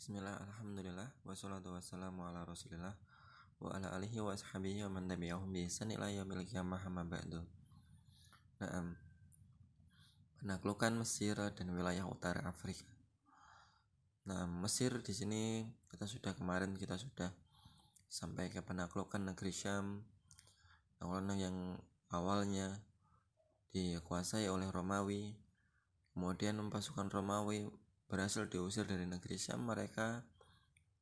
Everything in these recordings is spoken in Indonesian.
Bismillah, alhamdulillah, wassalatu wassalamu ala rasulillah wa ala alihi wa ashabihi wa man tabi'ahum bi ihsan ila yaumil qiyamah amma ba'du. Penaklukan Mesir dan wilayah utara Afrika. Mesir di sini kita sudah sampai ke penaklukan negeri Syam yang awalnya dikuasai oleh Romawi. Kemudian pasukan Romawi berhasil diusir dari negeri Syam, mereka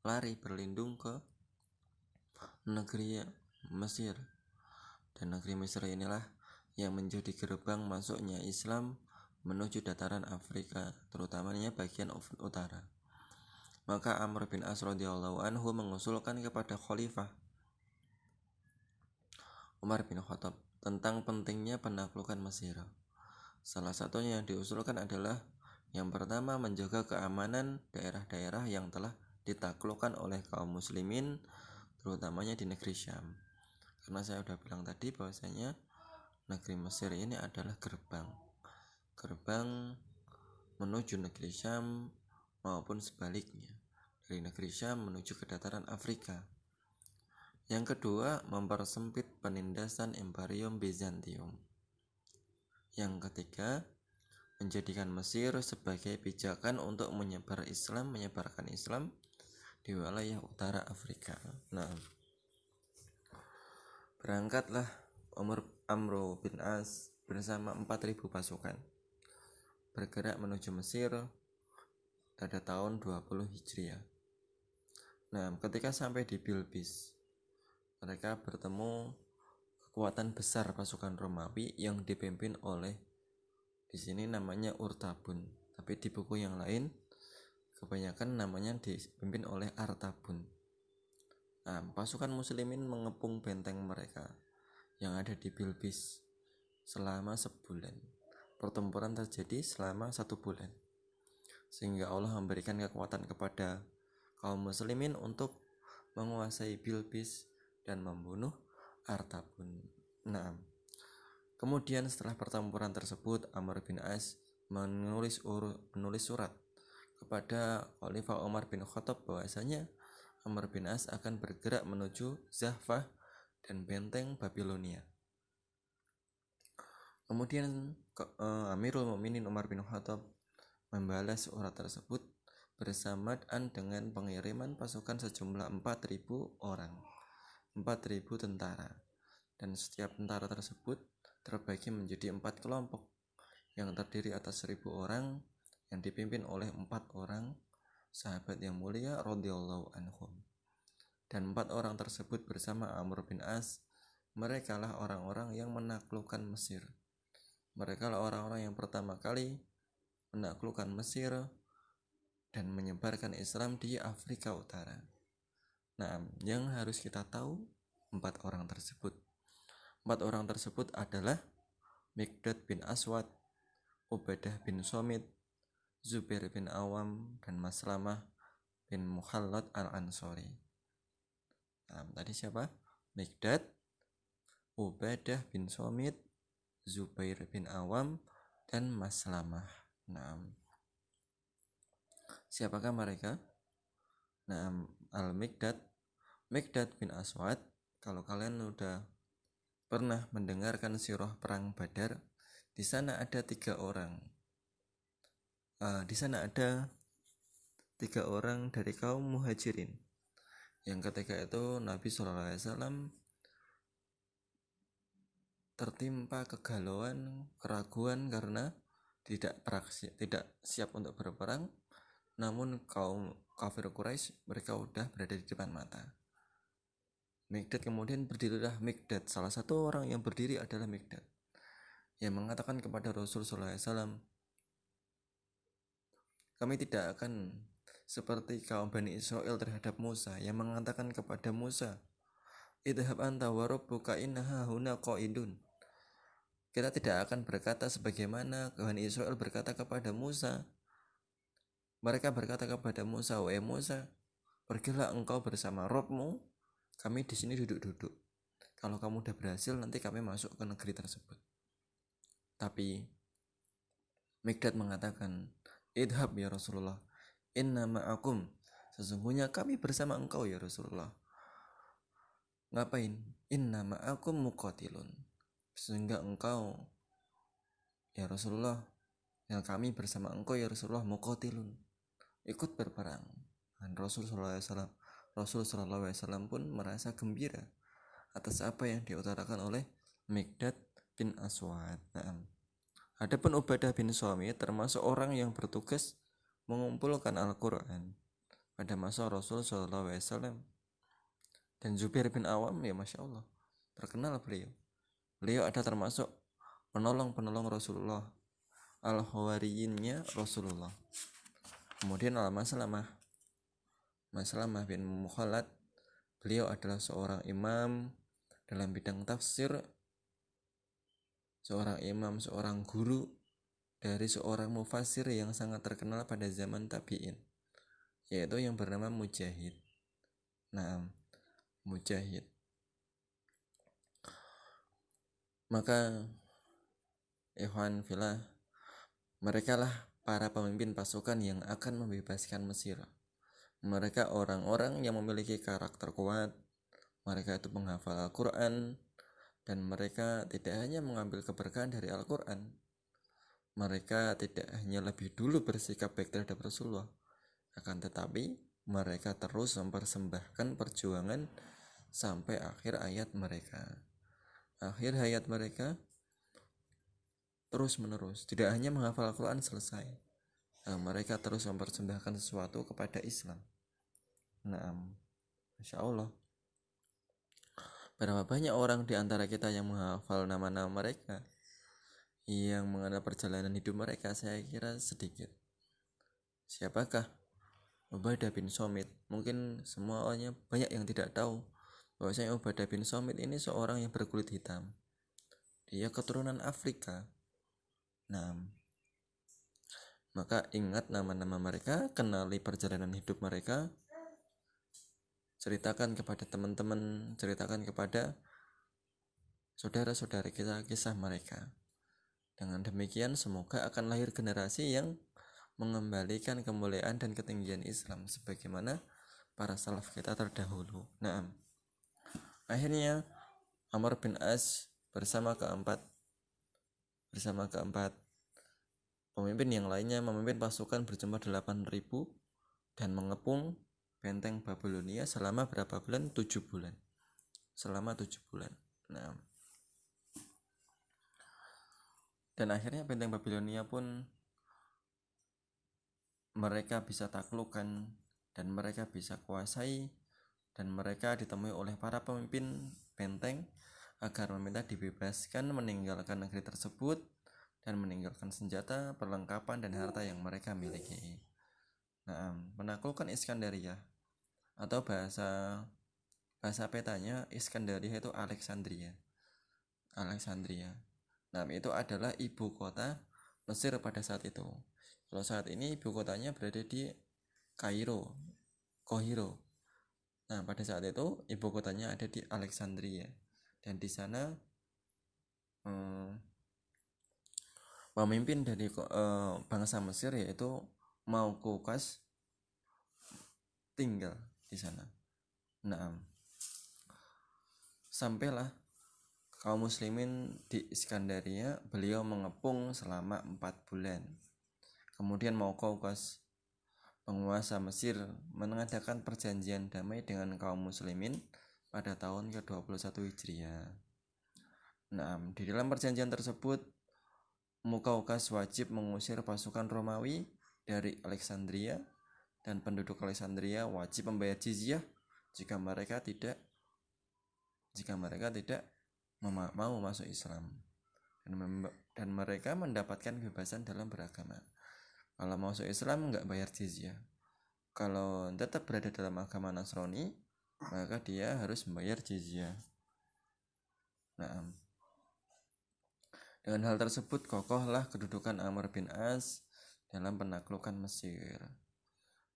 lari berlindung ke negeri Mesir, dan negeri Mesir inilah yang menjadi gerbang masuknya Islam menuju dataran Afrika, terutamanya bagian utara. Maka Amr bin As radhiyallahu anhu mengusulkan kepada Khalifah Umar bin Khattab tentang pentingnya penaklukan Mesir. Salah satunya yang diusulkan adalah yang pertama, menjaga keamanan daerah-daerah yang telah ditaklukkan oleh kaum muslimin, terutamanya di negeri Syam. Karena saya sudah bilang tadi bahwasanya negeri Mesir ini adalah gerbang menuju negeri Syam maupun sebaliknya, dari negeri Syam menuju ke dataran Afrika. Yang kedua, mempersempit penindasan Imperium Bizantium. Yang ketiga, menjadikan Mesir sebagai pijakan untuk menyebarkan Islam di wilayah utara Afrika. Berangkatlah Amr bin As bersama 4.000 pasukan bergerak menuju Mesir pada tahun 20 Hijriah. Ketika sampai di Bilbis, mereka bertemu kekuatan besar pasukan Romawi yang dipimpin oleh, di sini namanya Urtabun, tapi di buku yang lain kebanyakan namanya dipimpin oleh Artabun. Pasukan muslimin mengepung benteng mereka yang ada di Bilbis selama sebulan. Pertempuran terjadi selama 1 bulan, sehingga Allah memberikan kekuatan kepada kaum muslimin untuk menguasai Bilbis dan membunuh Artabun. Kemudian setelah pertempuran tersebut, Amr bin As menulis surat kepada Khalifah Umar bin Khattab bahwasanya Amr bin As akan bergerak menuju Zahfah dan benteng Babilonia. Kemudian Amirul Mukminin Umar bin Khattab membalas surat tersebut bersamaan dengan pengiriman pasukan sejumlah 4.000 orang, 4.000 tentara, dan setiap tentara tersebut terbagi menjadi 4 kelompok yang terdiri atas 1.000 orang yang dipimpin oleh 4 orang sahabat yang mulia radhiyallahu anhum. Dan 4 orang tersebut bersama Amr bin As, mereka lah orang-orang yang menaklukkan Mesir. Mereka lah orang-orang yang pertama kali menaklukkan Mesir dan menyebarkan Islam di Afrika Utara. Yang harus kita tahu 4 orang tersebut. 4 orang tersebut adalah Miqdad bin Aswad, Ubadah bin Somit, Zubair bin Awam, dan Maslamah bin Mukhallad al-Ansori. Tadi siapa? Miqdad, Ubadah bin Somit, Zubair bin Awam, dan Maslamah. Siapakah mereka? Miqdad bin Aswad, kalau kalian udah pernah mendengarkan sirah perang Badar, di sana ada 3 orang. Di sana ada 3 orang dari kaum Muhajirin. Yang ketika itu Nabi SAW tertimpa kegalauan, keraguan karena tidak siap untuk berperang. Namun kaum kafir Quraisy, mereka udah berada di depan mata. Miqdad kemudian berdirilah Miqdad. Salah satu orang yang berdiri adalah Miqdad, yang mengatakan kepada Rasulullah SAW, kami tidak akan seperti kaum Bani Israel terhadap Musa, yang mengatakan kepada Musa, idhab anta wa rabbuka innaha huna qaidun. Kita tidak akan berkata sebagaimana Bani Israel berkata kepada Musa. Mereka berkata kepada Musa, wahai Musa, pergilah engkau bersama Rabbmu, kami di sini duduk-duduk. Kalau kamu udah berhasil, nanti kami masuk ke negeri tersebut. Tapi Miqdad mengatakan, idhab ya Rasulullah, inna ma'akum, Sesungguhnya kami bersama engkau ya Rasulullah. Ngapain? Inna ma'akum muqatilun. Sehingga engkau ya Rasulullah, yang kami bersama engkau ya Rasulullah muqatilun, ikut berperang. Dan Rasul sallallahu alaihi wasallam pun merasa gembira atas apa yang diutarakan oleh Miqdad bin Aswad. Adapun Ubadah bin Samit termasuk orang yang bertugas mengumpulkan Al-Quran pada masa Rasul sallallahu alaihi wasallam. Dan Zubair bin Awam, ya Masya Allah, terkenal beliau ada termasuk penolong Rasulullah, al-Hawariyinnya Rasulullah. Kemudian Al-Maslamah bin Mukhalad, beliau adalah seorang imam dalam bidang tafsir, seorang guru dari seorang mufassir yang sangat terkenal pada zaman tabi'in, yaitu yang bernama Mujahid. Mujahid. Maka ikhwan fillah, mereka lah para pemimpin pasukan yang akan membebaskan Mesir. Mereka orang-orang yang memiliki karakter kuat. Mereka itu menghafal Al-Quran, dan mereka tidak hanya mengambil keberkahan dari Al-Quran, mereka tidak hanya lebih dulu bersikap baik terhadap Rasulullah, akan tetapi mereka terus mempersembahkan perjuangan sampai akhir hayat mereka terus menerus. Tidak hanya menghafal Al-Quran selesai, mereka terus mempersembahkan sesuatu kepada Islam. Masya Allah, berapa banyak orang di antara kita yang menghafal nama-nama mereka, yang mengenal perjalanan hidup mereka? Saya kira sedikit. Siapakah Ubadah bin Samit? Mungkin semuanya banyak yang tidak tahu bahwasanya Ubadah bin Samit ini seorang yang berkulit hitam. Dia keturunan Afrika. Maka ingat nama-nama mereka, kenali perjalanan hidup mereka, ceritakan kepada teman-teman, ceritakan kepada saudara-saudara kita kisah mereka. Dengan demikian semoga akan lahir generasi yang mengembalikan kemuliaan dan ketinggian Islam sebagaimana para salaf kita terdahulu. Akhirnya Amr bin As bersama keempat pemimpin yang lainnya memimpin pasukan berjumlah 8.000 dan mengepung benteng Babilonia selama berapa bulan? 7 bulan. Selama 7 bulan. Dan akhirnya benteng Babilonia pun mereka bisa taklukkan dan mereka bisa kuasai, dan mereka ditemui oleh para pemimpin benteng agar meminta dibebaskan meninggalkan negeri tersebut dan meninggalkan senjata, perlengkapan, dan harta yang mereka miliki. Menaklukkan Iskandaria, atau bahasa petanya Iskandaria itu Alexandria. Itu adalah ibu kota Mesir pada saat itu. Kalau saat ini ibu kotanya berada di Kairo. Pada saat itu ibu kotanya ada di Alexandria, dan di sana pemimpin dari bangsa Mesir yaitu Maukukas tinggal di sana. Sampailah kaum muslimin di Iskandaria, beliau mengepung selama 4 bulan. Kemudian Maukukas, penguasa Mesir, mengadakan perjanjian damai dengan kaum muslimin pada tahun ke-21 Hijriah. Di dalam perjanjian tersebut, Mukaukas wajib mengusir pasukan Romawi dari Alexandria, dan penduduk Alexandria wajib membayar jizyah jika mereka tidak mau masuk Islam, dan mereka mendapatkan kebebasan dalam beragama. Kalau masuk Islam nggak bayar jizyah. Kalau tetap berada dalam agama Nasrani, maka dia harus membayar jizyah. Dengan hal tersebut kokohlah kedudukan Amr bin As dalam penaklukan Mesir.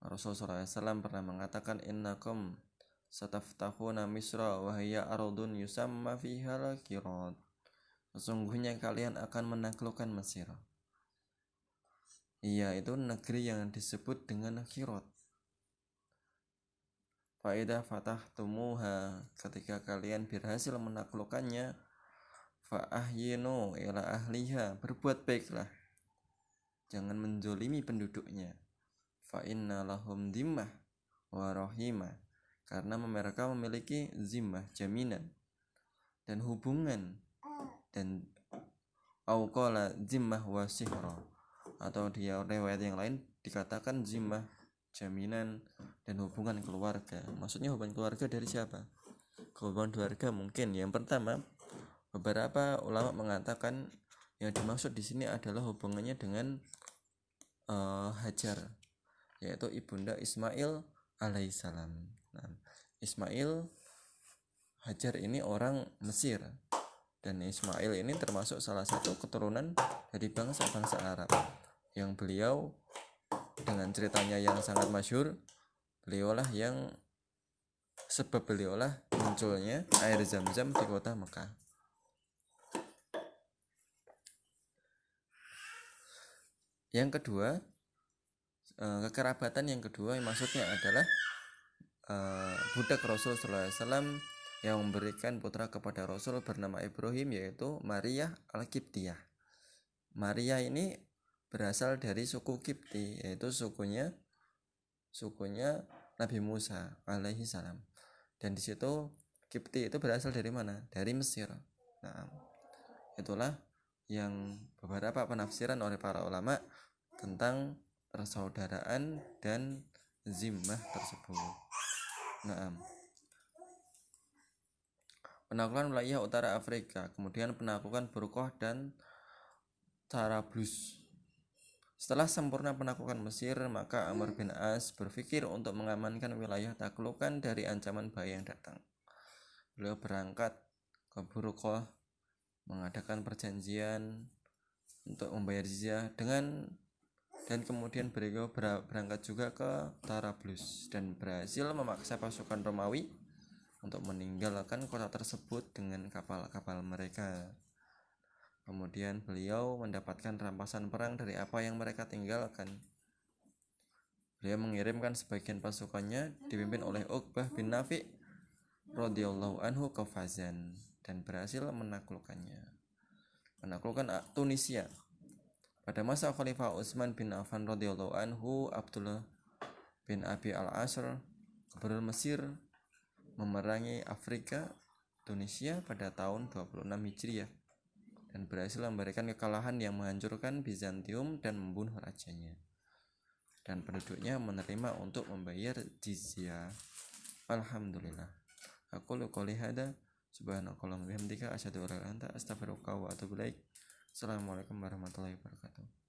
Rasulullah SAW pernah mengatakan, innakum sataftahuna Misra wa hiya ardun yusamma fiha al-Qirat. Sesungguhnya kalian akan menaklukkan Mesir. Iya, itu negeri yang disebut dengan Qirat. Fa idza fatahtumuha, ketika kalian berhasil menaklukkannya, fa ahyinu ila ahliha, berbuat baiklah, jangan menzolimi penduduknya. Fa inna lahum dhimmah wa rahimah, karena mereka memiliki zimmah, jaminan dan hubungan, dan auqala zimmah wa sihra, atau di riwayat yang lain dikatakan zimmah, jaminan dan hubungan keluarga. Maksudnya hubungan keluarga dari siapa? Hubungan keluarga mungkin yang pertama, beberapa ulama mengatakan yang dimaksud di sini adalah hubungannya dengan Hajar, yaitu ibunda Ismail alaihissalam. Nah, Ismail, Hajar ini orang Mesir, dan Ismail ini termasuk salah satu keturunan dari bangsa-bangsa Arab, yang beliau dengan ceritanya yang sangat masyhur, beliaulah munculnya air Zam-Zam di kota Mekah. Yang kedua, kekerabatan yang kedua yang maksudnya adalah budak Rasul SAW yang memberikan putra kepada Rasul bernama Ibrahim, yaitu Maria Al-Qibtiyah. Maria ini berasal dari suku Qibti, yaitu sukunya Nabi Musa alaihi salam. Dan di situ Qibti itu berasal dari mana? Dari Mesir. Nah, itulah yang beberapa penafsiran oleh para ulama tentang persaudaraan dan zimmah tersebut. Nah, penaklukan wilayah utara Afrika, kemudian penaklukan Burqah dan Tarablus. Setelah sempurna penaklukan Mesir, maka Amr bin As berpikir untuk mengamankan wilayah taklukan dari ancaman bahaya yang datang. Beliau berangkat ke Burqah, mengadakan perjanjian untuk membayar jizyah dan kemudian beliau berangkat juga ke Tarablus dan berhasil memaksa pasukan Romawi untuk meninggalkan kota tersebut dengan kapal-kapal mereka. Kemudian beliau mendapatkan rampasan perang dari apa yang mereka tinggalkan. Beliau mengirimkan sebagian pasukannya dipimpin oleh Uqbah bin Nafi' radhiyallahu anhu ke Fazan dan berhasil menaklukkannya. Menaklukkan Tunisia. Pada masa Khalifah Utsman bin Affan radhiyallahu anhu, Abdullah bin Abi al-Asr, gubernur Mesir, memerangi Afrika, Tunisia pada tahun 26 Hijriah dan berhasil memberikan kekalahan yang menghancurkan Bizantium dan membunuh rajanya. Dan penduduknya menerima untuk membayar jizyah. Alhamdulillah. Aqulu qouli hadza subhanakallahumma wa bihamdika asyhadu an la ilaha illa anta astaghfiruka wa atubu ilaik. Assalamualaikum warahmatullahi wabarakatuh.